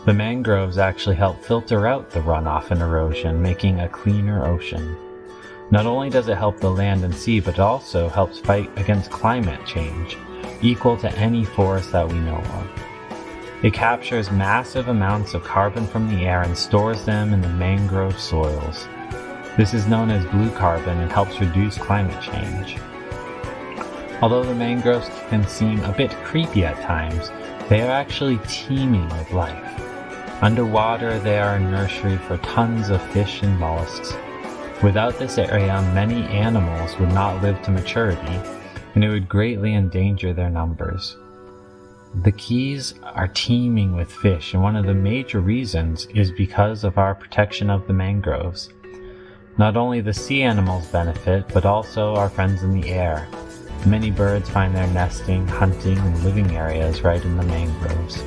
The mangroves actually help filter out the runoff and erosion, making a cleaner ocean. Not only does it help the land and sea, but it also helps fight against climate change, equal to any forest that we know of. It captures massive amounts of carbon from the air and stores them in the mangrove soils. This is known as blue carbon and helps reduce climate change. Although the mangroves can seem a bit creepy at times, they are actually teeming with life. Underwater, they are a nursery for tons of fish and mollusks. Without this area, many animals would not live to maturity, and it would greatly endanger their numbers. The Keys are teeming with fish, and one of the major reasons is because of our protection of the mangroves. Not only the sea animals benefit, but also our friends in the air. Many birds find their nesting, hunting, and living areas right in the mangroves.